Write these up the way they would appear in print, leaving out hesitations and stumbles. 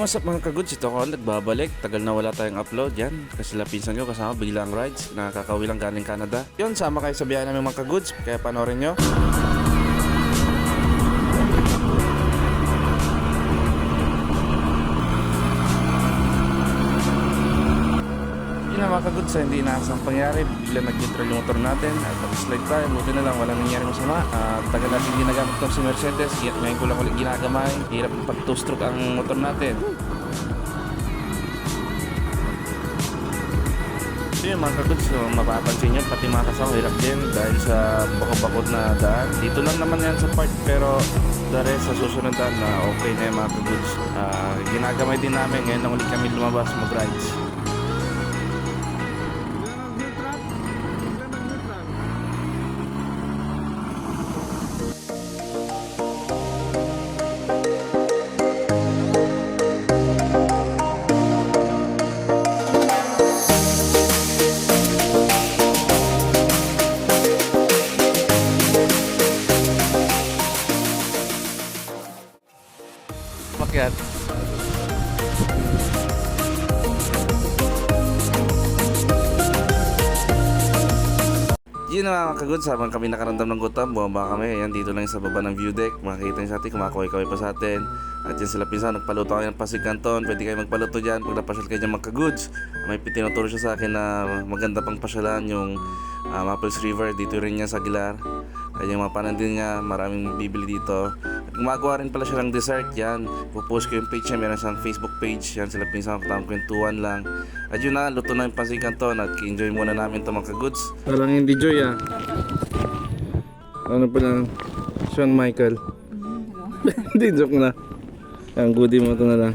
what's up mga kaguds? Ito ako nagbabalik. Tagal na wala tayong upload yan. Kasi lapinsan ko kasama biglang rides. Nakakauwi lang galing Canada. Yun, sama kayo sa biyahe namin mga kaguds. Kaya panoorin nyo. Yun na mga kaguds, hindi inaasang pangyari. Bigla nag-neutral yung motor natin. At nag-slide tayo. Buti na lang, walang nangyari masama. Tagal natin ginagamit ito si Mercedes. Ngayon ko lang ulit ginagamay. Hirap pag two-stroke ang motor natin. So yun mga kaguds, so, mapapansin nyo pati mga kasama hirap din dahil sa bakod-bakod na daan. Dito lang naman yan sa part, pero the rest sa susunod daan na okay na yung mga kaguds. Ginagamay din namin ngayon lang ulit kami lumabas mag-rides. Makyat. Yun na mga kaguds, habang kami nakaramdam ng gutom, bumaba kami. Ayan, dito lang sa baba ng view deck. Makikita nyo sa atin, kumakaway-kaway pa sa atin. At yan sila pinsan, nagpaluto kayo ng Pasig Canton. Pwede kayo magpaluto dyan pag napasyal kayo dyan mga kaguds. May tinuturo siya sa akin na maganda pang pasyalan yung Maples River. Dito rin yan sa Aguilar. At yung mga panandin niya, maraming bibili dito. At gumagawa rin pala siya ng dessert. Yan, pupost ko yung page niya. Meron siyang Facebook page. Yan sila pinsan, tamang kwentuhan lang. At yun na, luto na yung Pasig Canton. At enjoy muna namin ito mga kaguds. Parang hindi joy Ano pala, Sean Michael. Hindi, joke na. Ang goodie mo ito na lang.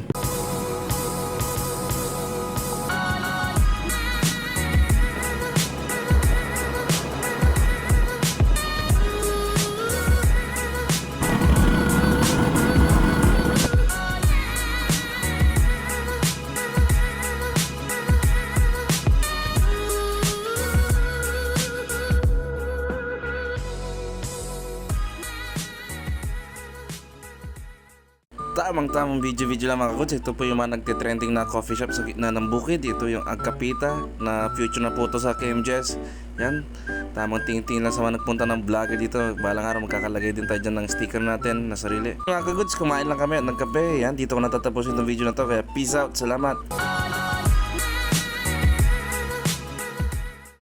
Tamang video lang mga kaguds. Ito po yung mga nagtitrending na coffee shop sa gitna ng bukid. Ito yung Agkapita na future na po ito sa KMJS. Yan, tamang tingin-tingin lang sa mga nagpunta ng vlogger dito. Balang araw magkakalagay din tayo dyan ng sticker natin na sarili. Mga kaguds, kumain lang kami at nagkape. Yan, dito ko natatapusin itong video na to. Kaya peace out, salamat.